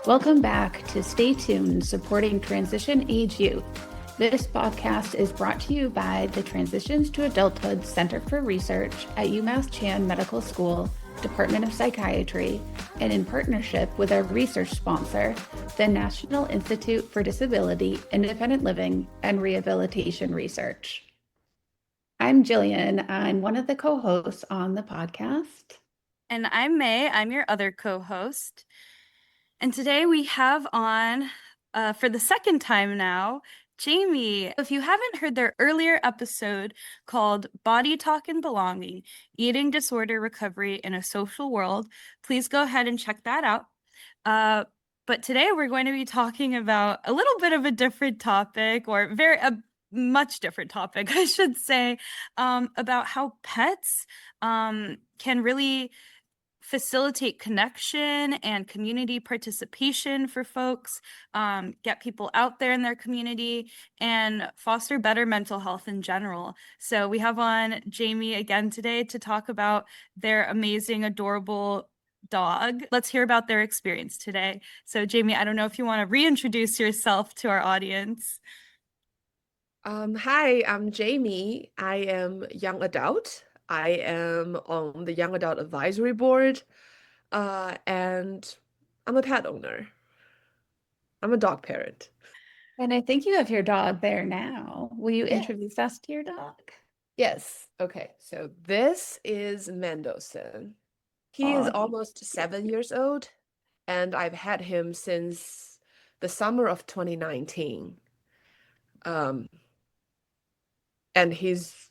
Welcome back to Stay Tuned, supporting transition age youth. This podcast is brought to you by the Transitions to Adulthood Center for Research at UMass Chan Medical School, Department of Psychiatry, and in partnership with our research sponsor, the National Institute for Disability, Independent Living, and Rehabilitation Research. I'm Gillian. I'm one of the co-hosts on the podcast. And I'm Mei. I'm your other co-host. And today we have on, for the second time now, Jamie. If you haven't heard their earlier episode called Body Talk and Belonging, Eating Disorder Recovery in a Social World, please go ahead and check that out. But today we're going to be talking about a little bit of a different topic, or a much different topic, I should say, about how pets can really facilitate connection and community participation for folks, get people out there in their community, and foster better mental health in general. So we have on Jamie again today to talk about their amazing, adorable dog. Let's hear about their experience today. So Jamie, I don't know if you want to reintroduce yourself to our audience. Hi, I'm Jamie. I am young adult. I am on the Young Adult Advisory Board, and I'm a pet owner. I'm a dog parent. And I think you have your dog there now. Will you Yeah. introduce us to your dog? Yes. Okay. So this is Mendelssohn. He is Aw. almost 7 years old, and I've had him since the summer of 2019. Um, and he's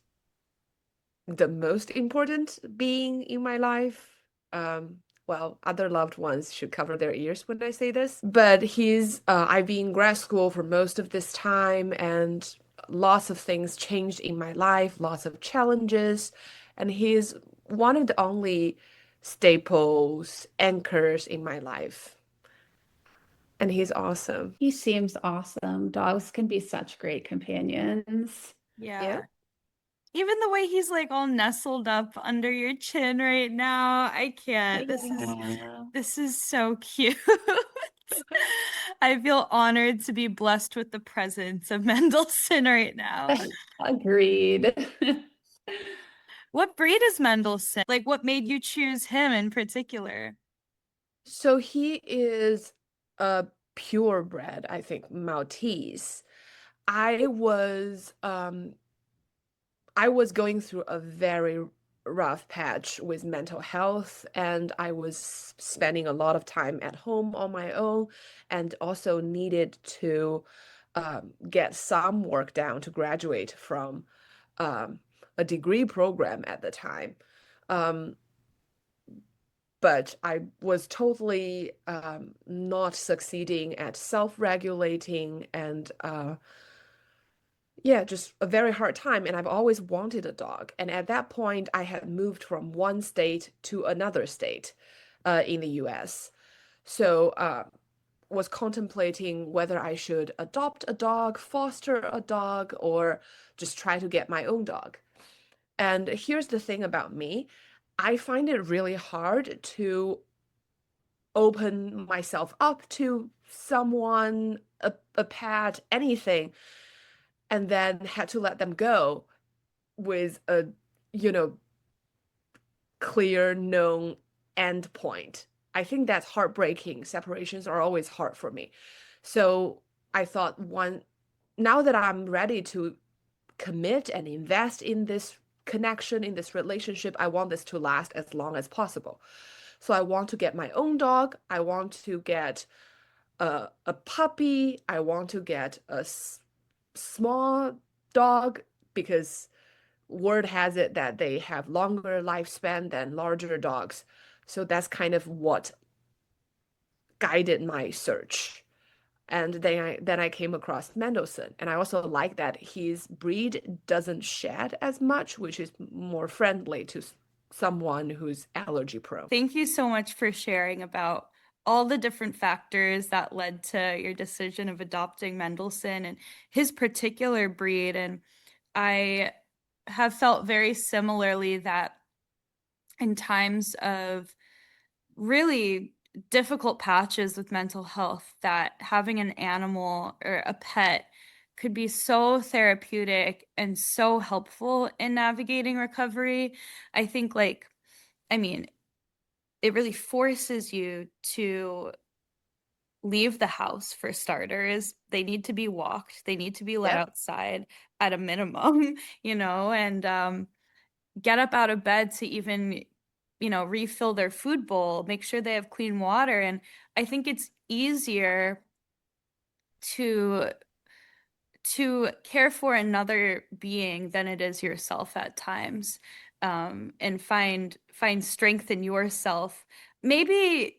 the most important being in my life. Well, other loved ones should cover their ears when I say this, but I've been in grad school for most of this time, and lots of things changed in my life, lots of challenges, and he's one of the only staples, anchors in my life. And he's awesome. He seems awesome. Dogs can be such great companions. Yeah. Even the way he's like all nestled up under your chin right now, I can't. Yeah. This is so cute. I feel honored to be blessed with the presence of Mendelssohn right now. Agreed. What breed is Mendelssohn? Like, what made you choose him in particular? So he is a purebred, I think, Maltese. I was um I was going through a very rough patch with mental health, and I was spending a lot of time at home on my own, and also needed to get some work down to graduate from um, a degree program at the time. Um, but I was totally not succeeding at self-regulating, and yeah, just a very hard time. And I've always wanted a dog. And at that point, I had moved from one state to another state in the US. So was contemplating whether I should adopt a dog, foster a dog, or just try to get my own dog. And here's the thing about me. I find it really hard to open myself up to someone, a pet, anything, and then had to let them go with a, you know, clear, known end point. I think that's heartbreaking. Separations are always hard for me. So I thought now that I'm ready to commit and invest in this connection, in this relationship, I want this to last as long as possible. So I want to get my own dog. I want to get a puppy. I want to get a small dog, because word has it that they have longer lifespan than larger dogs. So that's kind of what guided my search. And then I came across Mendelssohn, and I also like that his breed doesn't shed as much, which is more friendly to someone who's allergy prone. Thank you so much for sharing about all the different factors that led to your decision of adopting Mendelssohn and his particular breed. And I have felt very similarly that in times of really difficult patches with mental health, that having an animal or a pet could be so therapeutic and so helpful in navigating recovery. I think, like, I mean, it really forces you to leave the house for starters. They need to be walked, they need to be let Yep. outside at a minimum, and get up out of bed to even, refill their food bowl, make sure they have clean water. And I think it's easier to care for another being than it is yourself at times, and find strength in yourself. Maybe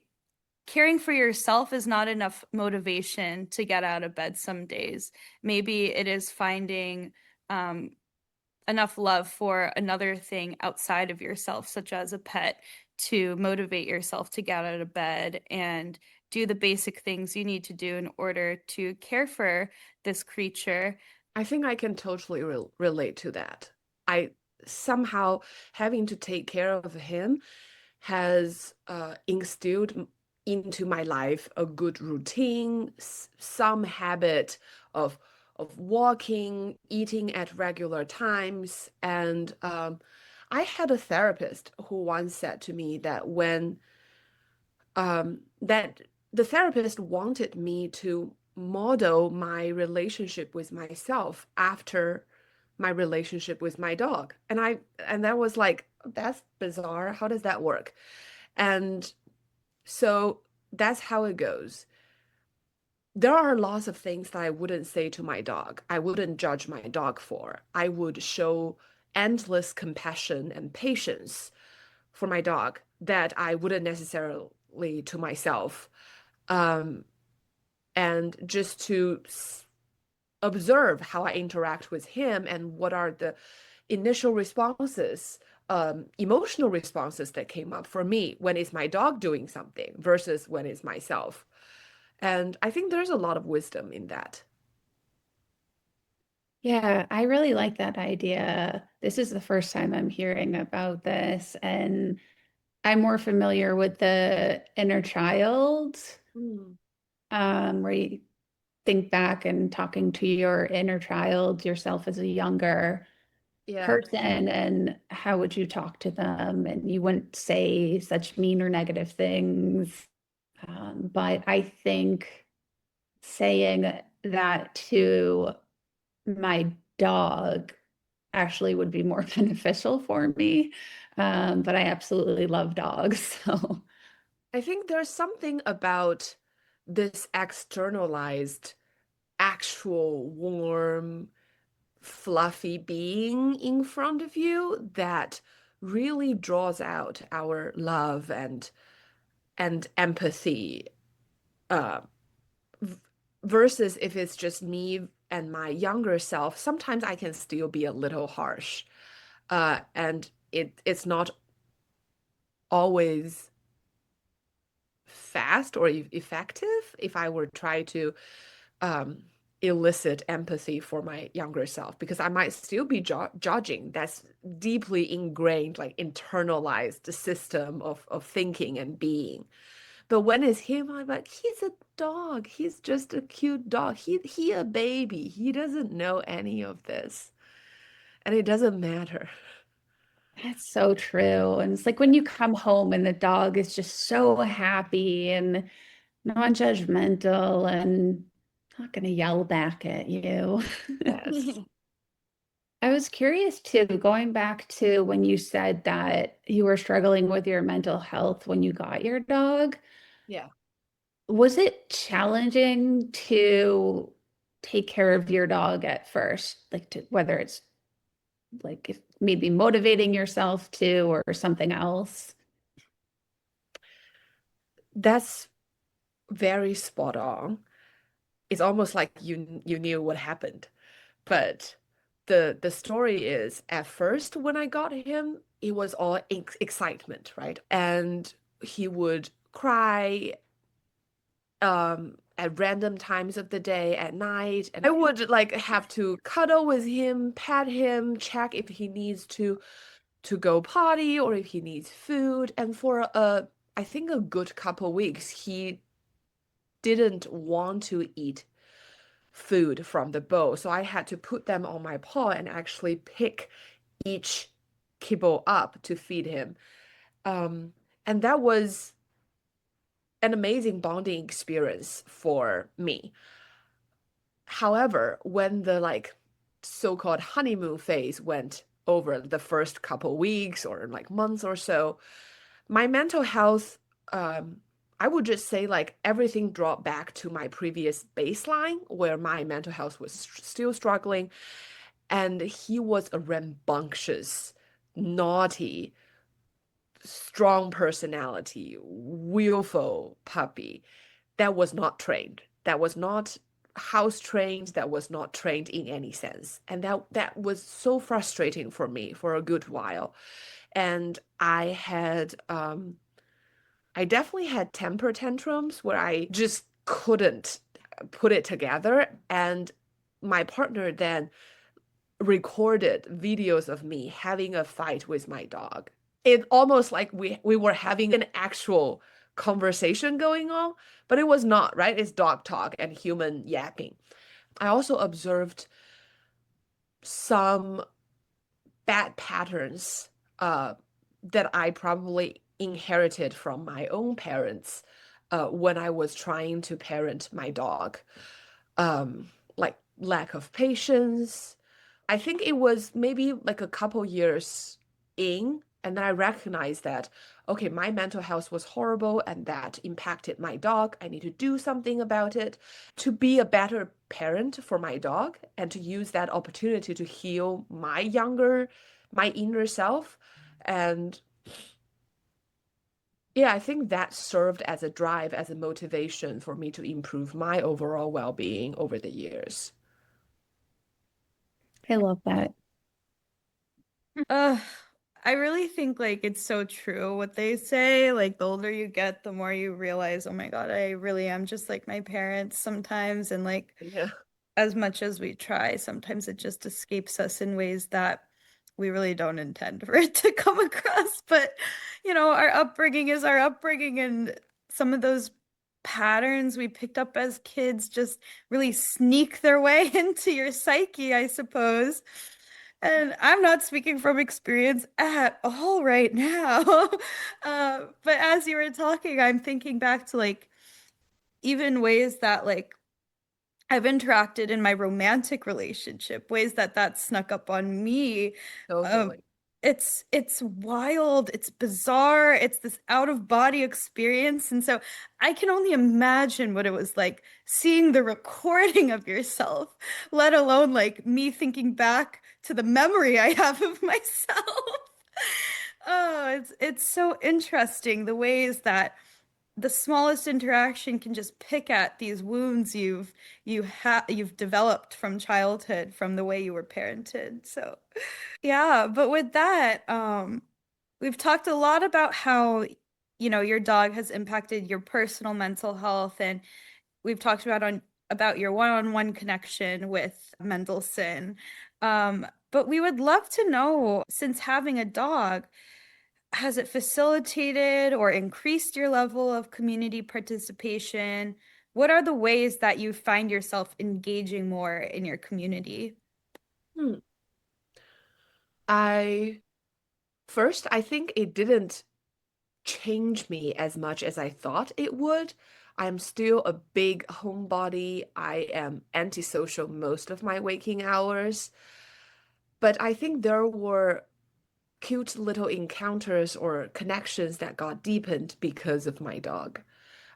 caring for yourself is not enough motivation to get out of bed some days. Maybe it is finding enough love for another thing outside of yourself, such as a pet, to motivate yourself to get out of bed and do the basic things you need to do in order to care for this creature. I think I can totally relate to that. I somehow having to take care of him has instilled into my life a good routine, some habit of walking, eating at regular times, and I had a therapist who once said to me that that the therapist wanted me to model my relationship with myself after my relationship with my dog. And that was like, that's bizarre. How does that work? And so that's how it goes. There are lots of things that I wouldn't say to my dog. I wouldn't judge my dog for. I would show endless compassion and patience for my dog that I wouldn't necessarily to myself. Um, and just to observe how I interact with him and what are the initial responses, emotional responses that came up for me when it's my dog doing something versus when it's myself. And I think there's a lot of wisdom in that. Yeah, I really like that idea. This is the first time I'm hearing about this, and I'm more familiar with the inner child, Mm, where you think back and talking to your inner child, yourself as a younger yeah. person, and how would you talk to them? And you wouldn't say such mean or negative things. But I think saying that to my dog actually would be more beneficial for me. But I absolutely love dogs. So I think there's something about this externalized, actual, warm, fluffy being in front of you that really draws out our love and empathy, uh, versus if it's just me and my younger self, sometimes I can still be a little harsh. And it's not always fast or effective if I were try to um, elicit empathy for my younger self because I might still be judging. That's deeply ingrained, like internalized system of thinking and being. But when it's him, I'm like, he's a dog. He's just a cute dog. He a baby. He doesn't know any of this, and it doesn't matter. that's so true. And it's like when you come home and the dog is just so happy and non-judgmental and not going to yell back at you. Yes. I was curious too, going back to when you said that you were struggling with your mental health when you got your dog. Yeah. Was it challenging to take care of your dog at first? Like whether it's like if maybe motivating yourself to or something else? That's very spot on. It's almost like you knew what happened. But the story is at first when I got him, it was all excitement, right? And he would cry at random times of the day at night, and I would like have to cuddle with him, pet him, check if he needs to go potty or if he needs food. And for I think a good couple weeks, he didn't want to eat food from the bowl. So I had to put them on my paw and actually pick each kibble up to feed him. Um, and that was an amazing bonding experience for me. However, when the like so-called honeymoon phase went over the first couple weeks or like months or so, my mental health, I would just say like everything dropped back to my previous baseline where my mental health was still struggling. And he was a rambunctious, naughty, strong personality, willful puppy that was not trained, that was not house trained, that was not trained in any sense. And that was so frustrating for me for a good while. And I definitely had temper tantrums where I just couldn't put it together. And my partner then recorded videos of me having a fight with my dog. It almost like we were having an actual conversation going on, but it was not, right? It's dog talk and human yapping. I also observed some bad patterns that I probably inherited from my own parents when I was trying to parent my dog. Like lack of patience. I think it was maybe like a couple years in, and then I recognized that, okay, my mental health was horrible and that impacted my dog. I need to do something about it to be a better parent for my dog and to use that opportunity to heal my inner self. And yeah, I think that served as a drive, as a motivation for me to improve my overall well-being over the years. I love that. Uh, I really think like it's so true what they say. Like the older you get, the more you realize, oh my God, I really am just like my parents sometimes. And like Yeah. as much as we try, sometimes it just escapes us in ways that we really don't intend for it to come across. But, our upbringing is our upbringing, and some of those patterns we picked up as kids just really sneak their way into your psyche, I suppose. And I'm not speaking from experience at all right now. But as you were talking, I'm thinking back to like even ways that like I've interacted in my romantic relationship, ways that that snuck up on me. Um, Totally. it's wild, it's bizarre, it's this out of body experience, and so I can only imagine what it was like seeing the recording of yourself, let alone like me thinking back to the memory I have of myself. Oh, it's so interesting the ways that the smallest interaction can just pick at these wounds you've developed from childhood from the way you were parented. So, yeah, but with that, we've talked a lot about how, your dog has impacted your personal mental health, and we've talked about your one-on-one connection with Mendelssohn. But we would love to know, since having a dog, has it facilitated or increased your level of community participation? What are the ways that you find yourself engaging more in your community? Hmm. I I think it didn't change me as much as I thought it would. I'm still a big homebody. I am antisocial most of my waking hours. But I think there were cute little encounters or connections that got deepened because of my dog.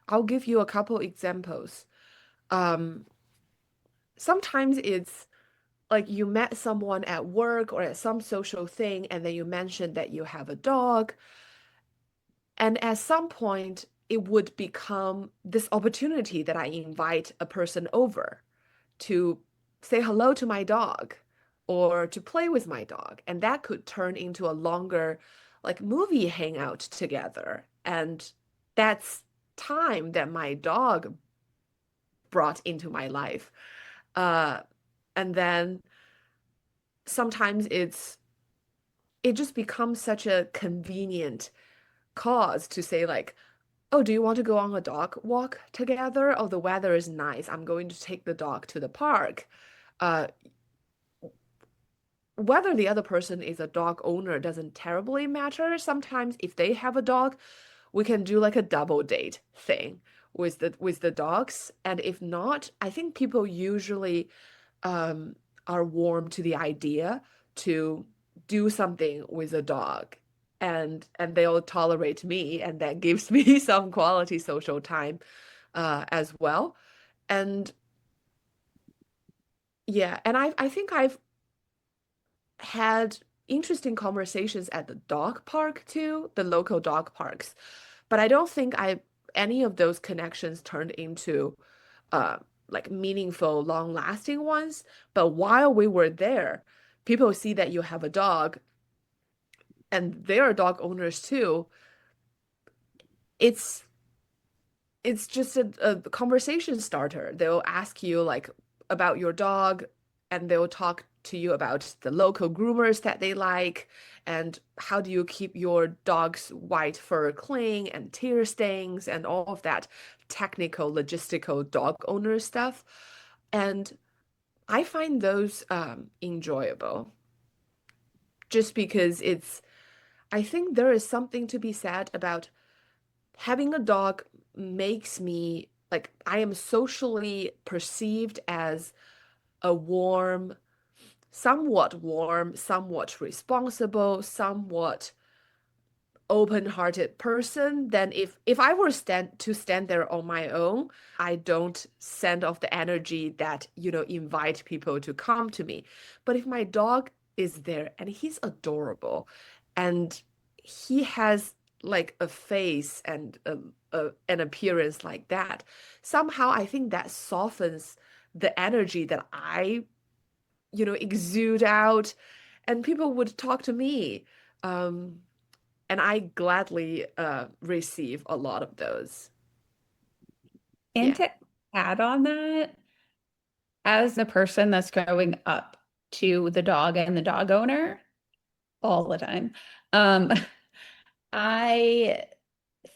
I'll give you a couple examples. Um, Sometimes it's like you met someone at work or at some social thing, and then you mentioned that you have a dog. And at some point, it would become this opportunity that I invite a person over to say hello to my dog or to play with my dog. And that could turn into a longer, like, movie hangout together. And that's time that my dog brought into my life. Uh, and then sometimes it just becomes such a convenient cause to say like, oh, do you want to go on a dog walk together? Oh, the weather is nice. I'm going to take the dog to the park. Uh, Whether the other person is a dog owner doesn't terribly matter. Sometimes if they have a dog, we can do like a double date thing with the dogs. And if not, I think people usually um, are warm to the idea to do something with a dog. And they'll tolerate me, and that gives me some quality social time as well. And yeah, and I think I've had interesting conversations at the dog park too, the local dog parks. But I don't think I any of those connections turned into uh like meaningful, long-lasting ones. But while we were there, people see that you have a dog and they are dog owners too. It's it's just a conversation starter. They'll ask you like about your dog, and they'll talk to you about the local groomers that they like, and how do you keep your dog's white fur clean and tear stains and all of that technical, logistical dog owner stuff. And I find those enjoyable just because I think there is something to be said about having a dog makes me like I am socially perceived as a warm, somewhat responsible, somewhat open-hearted person. Then if I were stand there on my own, I don't send off the energy that, invite people to come to me. But if my dog is there and he's adorable and he has like a face and an appearance like that, somehow I think that softens the energy that I, exude out, and people would talk to me. Um, and I gladly receive a lot of those. And Yeah. to add on that, as the person that's growing up to the dog and the dog owner all the time, um, I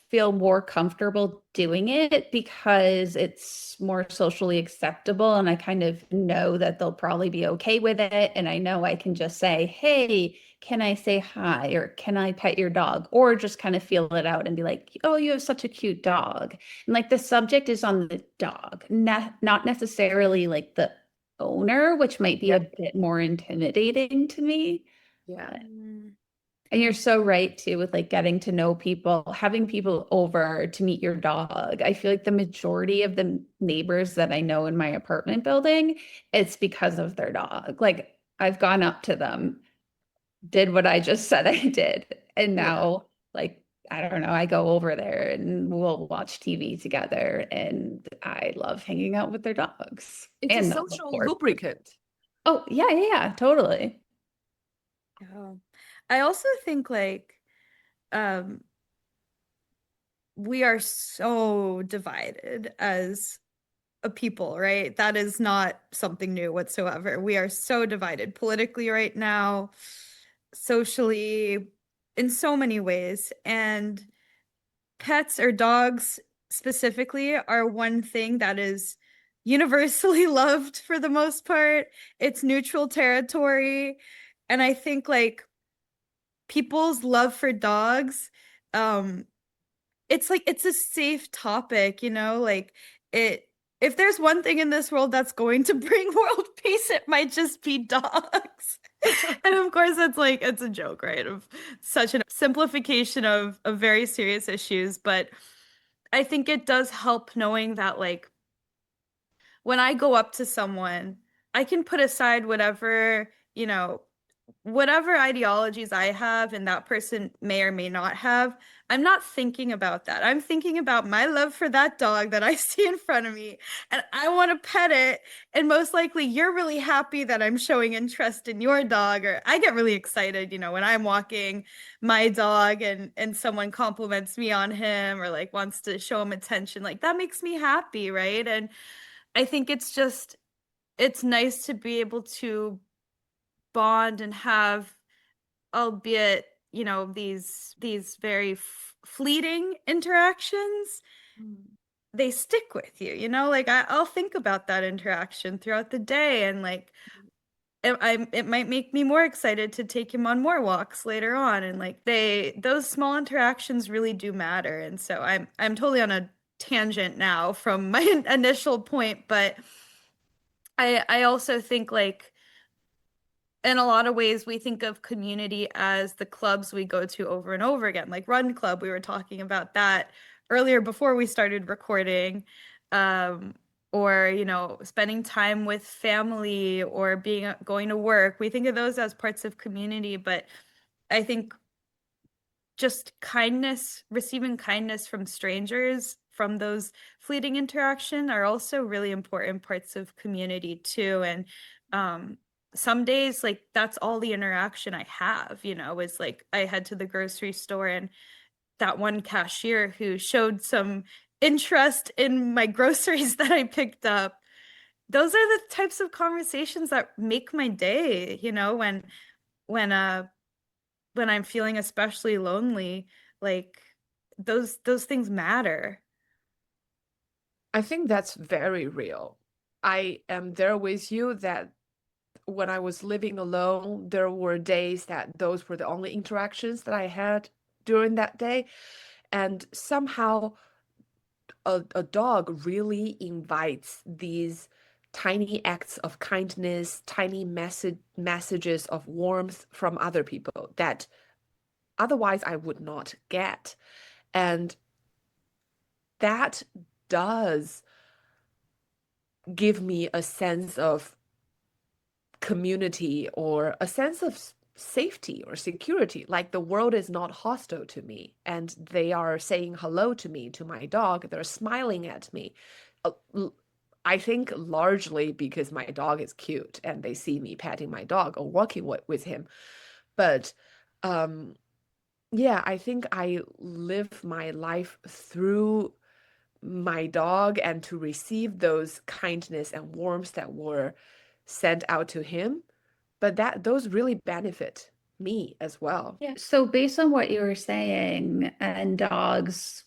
feel more comfortable doing it because it's more socially acceptable, and I kind of know that they'll probably be okay with it. And I know I can just say, hey, can I say hi? Or can I pet your dog? Or just kind of feel it out and be like, oh, you have such a cute dog. And like the subject is on the dog, not necessarily like the owner, which might be Yeah. a bit more intimidating to me. Yeah. Mm. And you're so right too, with like getting to know people, having people over to meet your dog. I feel like the majority of the neighbors that I know in my apartment building, it's because of their dog. Like I've gone up to them, did what I just said I did. And Yeah. now, like, I don't know, I go over there and we'll watch TV together. And I love hanging out with their dogs It's a and them, of social course. lubricant. Oh, yeah, yeah, yeah, totally. Yeah. I also think like um we are so divided as a people, right? That is not something new whatsoever. We are so divided politically right now, socially, in so many ways. And pets or dogs specifically are one thing that is universally loved for the most part. It's neutral territory. And I think like people's love for dogs, um, it's like it's a safe topic, like it if there's one thing in this world that's going to bring world peace, it might just be dogs. And of course it's a joke, right? Of such a simplification of very serious issues, but I think it does help knowing that like when I go up to someone, I can put aside whatever ideologies I have and that person may or may not have. I'm not thinking about that. I'm thinking about my love for that dog that I see in front of me, and I want to pet it. And most likely you're really happy that I'm showing interest in your dog, or I get really excited, when I'm walking my dog and someone compliments me on him or like wants to show him attention. Like that makes me happy, right? And I think it's nice to be able to bond and have, albeit these very fleeting interactions, they stick with you, like I'll think about that interaction throughout the day, and like it might make me more excited to take him on more walks later on. And like those small interactions really do matter. And so I'm totally on a tangent now from my initial point, but I also think like in a lot of ways we think of community as the clubs we go to over and over again, like Run Club. We were talking about that earlier before we started recording. Um, or spending time with family, or going to work. We think of those as parts of community, but I think just kindness, receiving kindness from strangers, from those fleeting interaction, are also really important parts of community too. And some days, like that's all the interaction I have, is like I head to the grocery store, and that one cashier who showed some interest in my groceries that I picked up. Those are the types of conversations that make my day, when when I'm feeling especially lonely, like those things matter. I think that's very real. I am there with you that when I was living alone, there were days that those were the only interactions that I had during that day. And somehow a dog really invites these tiny acts of kindness, tiny messages of warmth from other people that otherwise I would not get. And that does give me a sense of community or a sense of safety or security, like the world is not hostile to me and they are saying hello to me, to my dog, they're smiling at me. I think largely because my dog is cute and they see me patting my dog or walking with him. But um, yeah, I think I live my life through my dog and to receive those kindness and warmth that were sent out to him. But that those really benefit me as well. Yeah. So based on what you were saying, and dogs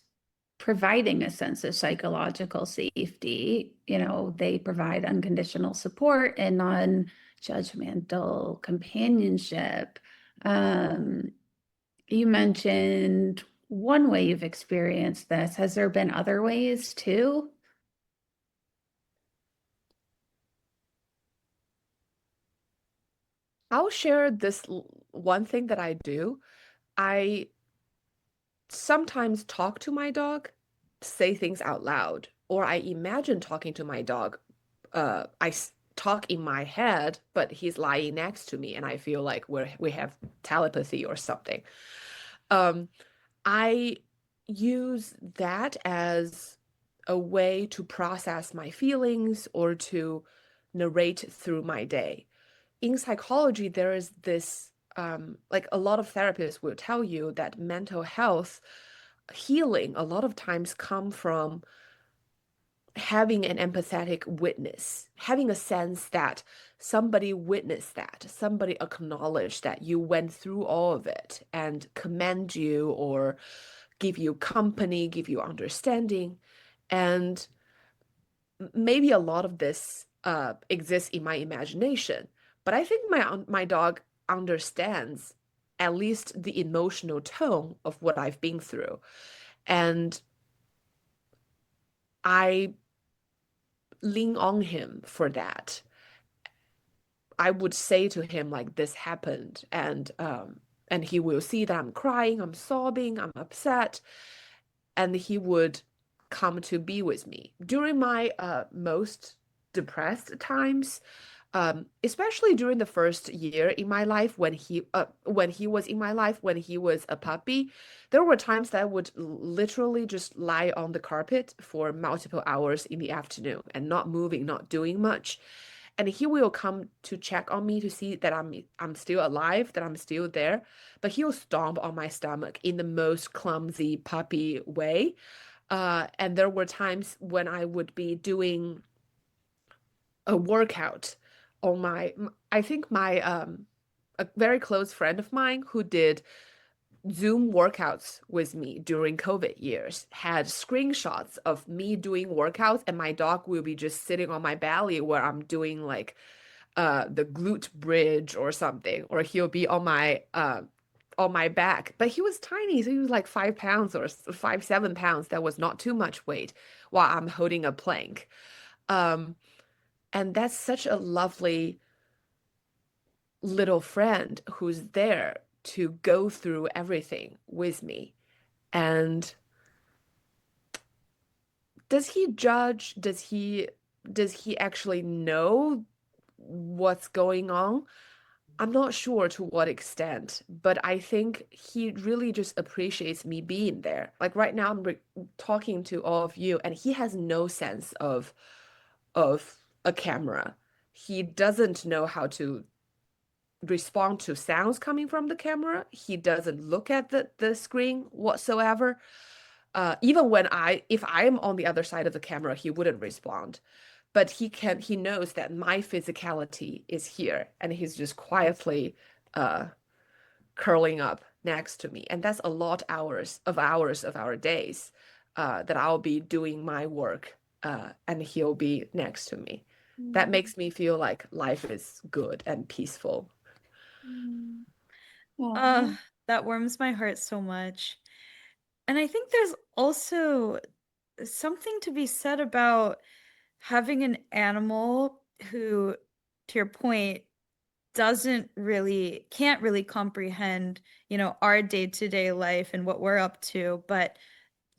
providing a sense of psychological safety, they provide unconditional support and non-judgmental companionship. Um, you mentioned one way you've experienced this. Has there been other ways too? I'll share this one thing that I do. I sometimes talk to my dog, say things out loud, or I imagine talking to my dog. Talk in my head, but he's lying next to me, and I feel like we have telepathy or something. Um, I use that as a way to process my feelings or to narrate through my day. In psychology, there is this, like a lot of therapists will tell you that mental health healing a lot of times come from having an empathetic witness, having a sense that somebody witnessed that, somebody acknowledged that you went through all of it and commend you or give you company, give you understanding. And maybe a lot of this exists in my imagination, but I think my dog understands at least the emotional tone of what I've been through. And I lean on him for that. I would say to him like this happened, and he will see that I'm crying, I'm sobbing, I'm upset, and he would come to be with me during my most depressed times. Especially during the first year in my life when he was in my life, when he was a puppy, there were times that I would literally just lie on the carpet for multiple hours in the afternoon and not moving, not doing much. And he will come to check on me to see that I'm still alive, that I'm still there. But he'll stomp on my stomach in the most clumsy puppy way. And there were times when I would be doing a workout on I think my a very close friend of mine who did Zoom workouts with me during COVID years, had screenshots of me doing workouts, and my dog will be just sitting on my belly where I'm doing like the glute bridge or something, or he'll be on my back. But he was tiny, so he was like 5 pounds or 5, 7 pounds. That was not too much weight while I'm holding a plank. Um, and that's such a lovely little friend who's there to go through everything with me. And does he judge? Does he actually know what's going on? I'm not sure to what extent, but I think he really just appreciates me being there. Like right now, I'm talking to all of you, and he has no sense of a camera. He doesn't know how to respond to sounds coming from the camera. He doesn't look at the screen whatsoever. Even when if I am on the other side of the camera, he wouldn't respond. But he knows that my physicality is here, and he's just quietly uh, curling up next to me. And that's a lot hours of our days that I'll be doing my work, and he'll be next to me. That makes me feel like life is good and peaceful. Uh, that warms my heart so much. And I think there's also something to be said about having an animal who, to your point, can't really comprehend, our day-to-day life and what we're up to, but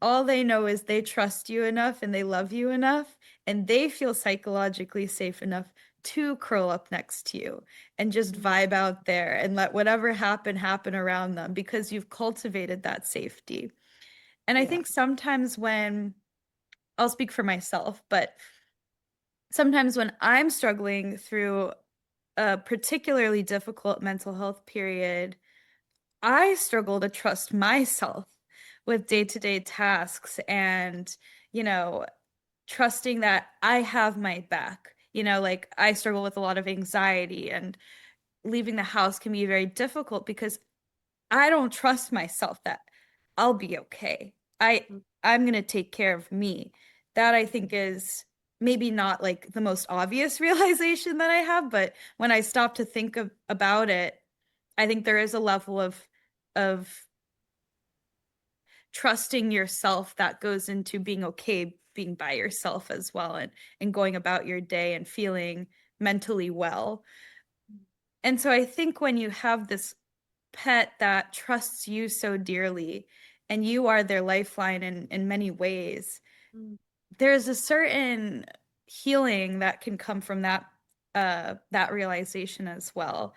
all they know is they trust you enough and they love you enough and they feel psychologically safe enough to curl up next to you and just vibe out there and let whatever happen around them because you've cultivated that safety. And I Yeah. think sometimes when I'll speak for myself, but sometimes when I'm struggling through a particularly difficult mental health period, I struggle to trust myself with day-to-day tasks and, you know, trusting that I have my back. Like I struggle with a lot of anxiety and leaving the house can be very difficult because I don't trust myself that I'll be okay. I'm gonna take care of me. That I think is maybe not like the most obvious realization that I have, but when I stop to think about it, I think there is a level of trusting yourself that goes into being okay being by yourself as well and going about your day and feeling mentally well. And so I think when you have this pet that trusts you so dearly and you are their lifeline in many ways, Mm. there's a certain healing that can come from that realization as well.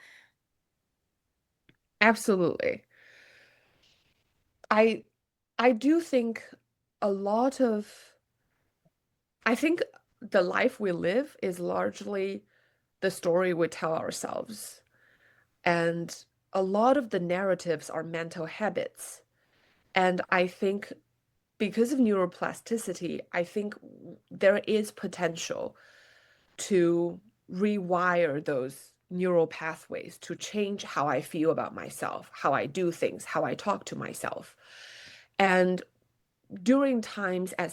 Absolutely. I I do think a lot of I think the life we live is largely the story we tell ourselves. And a lot of the narratives are mental habits. And I think because of neuroplasticity, I think there is potential to rewire those neural pathways to change how I feel about myself, how I do things, how I talk to myself. And during times at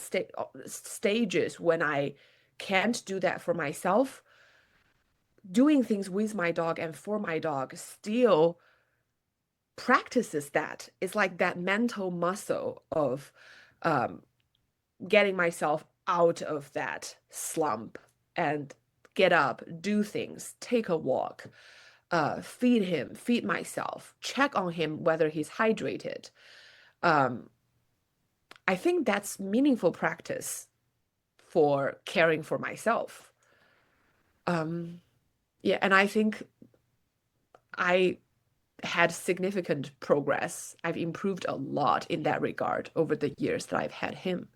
stages when I can't do that for myself, doing things with my dog and for my dog still practices that. It's like that mental muscle of um, getting myself out of that slump and get up, do things, take a walk, feed him, feed myself, check on him whether he's hydrated. Um, I think that's meaningful practice for caring for myself. Um, yeah, and I think I had significant progress. I've improved a lot in that regard over the years that I've had him.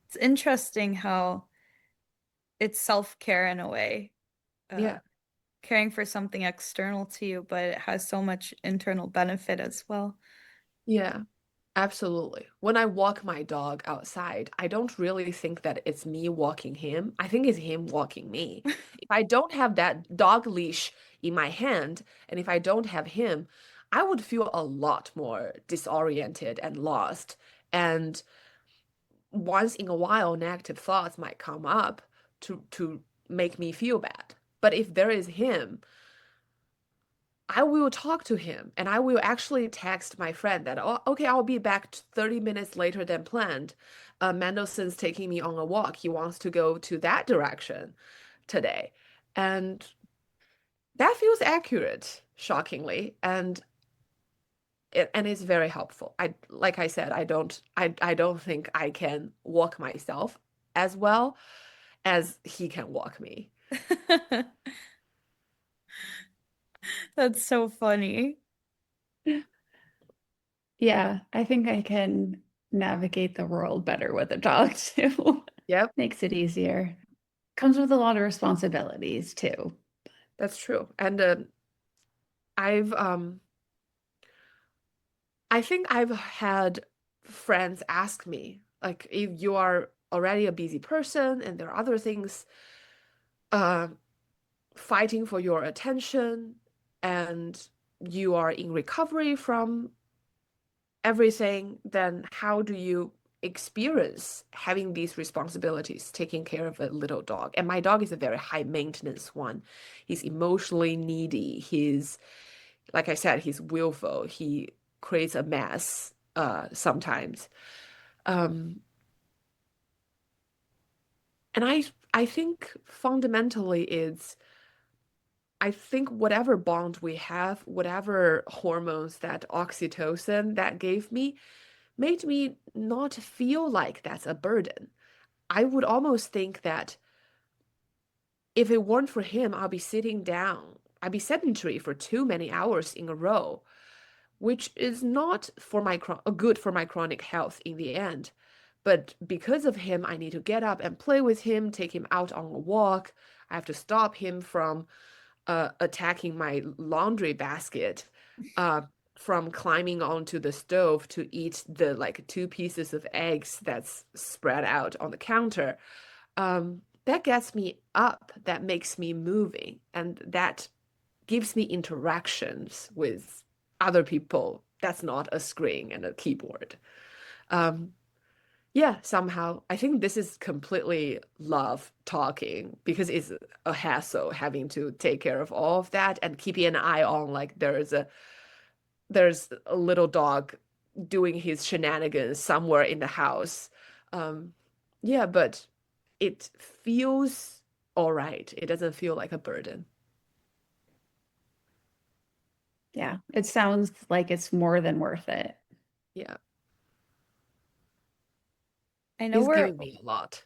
It's interesting how it's self-care in a way, uh, Yeah. caring for something external to you, but it has so much internal benefit as well. Yeah, absolutely. When I walk my dog outside, I don't really think that it's me walking him. I think it's him walking me. If I don't have that dog leash in my hand, and if I don't have him, I would feel a lot more disoriented and lost. And once in a while, negative thoughts might come up to make me feel bad. But if there is him, I will talk to him and I will actually text my friend that, oh, okay, I'll be back 30 minutes later than planned. Mendelssohn's taking me on a walk. He wants to go to that direction today. And that feels accurate, shockingly. And it's very helpful. Like I said, I don't think I can walk myself as well as he can walk me. That's so funny. Yeah, I think I can navigate the world better with a dog too. Yep, Makes it easier. Comes with a lot of responsibilities too. that's true. And I've I think I've had friends ask me, like, if you are already a busy person and there are other things uh, fighting for your attention and you are in recovery from everything, then how do you experience having these responsibilities, taking care of a little dog? And my dog is a very high maintenance one. He's emotionally needy. Like I said, he's willful. He creates a mess sometimes. Um, and I think fundamentally I think whatever bond we have, whatever hormones, that oxytocin that gave me, made me not feel like that's a burden. I would almost think that if it weren't for him, I'll be sitting down. I'd be sedentary for too many hours in a row, which is not for my good for my chronic health in the end. But because of him, I need to get up and play with him, take him out on a walk. I have to stop him from attacking my laundry basket, uh, from climbing onto the stove to eat the like 2 pieces of eggs that's spread out on the counter. That gets me up, that makes me moving, and that gives me interactions with other people. That's not a screen and a keyboard. Um, yeah, somehow. I think this is completely love talking because it's a hassle having to take care of all of that and keeping an eye on like there's a little dog doing his shenanigans somewhere in the house. Yeah, but it feels all right. It doesn't feel like a burden. Yeah, it sounds like it's more than worth it. Yeah, I know it's we're, giving me a lot.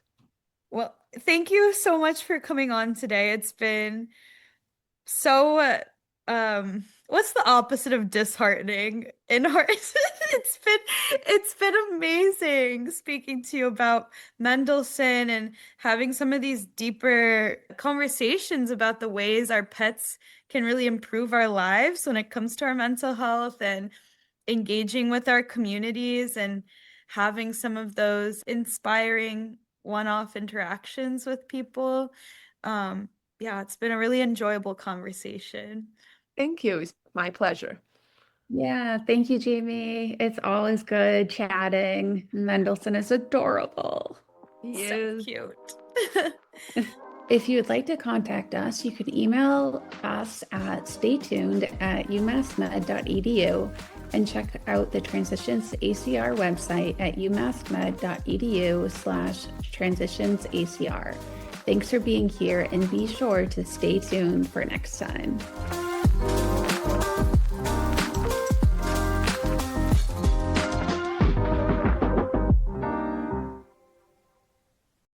well, thank you so much for coming on today. It's been so, what's the opposite of disheartening in heart? It's been amazing speaking to you about Mendelssohn and having some of these deeper conversations about the ways our pets can really improve our lives when it comes to our mental health and engaging with our communities and having some of those inspiring one-off interactions with people. Yeah, it's been a really enjoyable conversation. Thank you. It's my pleasure. Yeah, thank you, Jamie. It's always good chatting. Mendelssohn is adorable. He So is. cute. If you would like to contact us, you can email us at staytuned@umassmed.edu and check out the Transitions ACR website at umassmed.edu/transitionsacr. Thanks for being here and be sure to stay tuned for next time.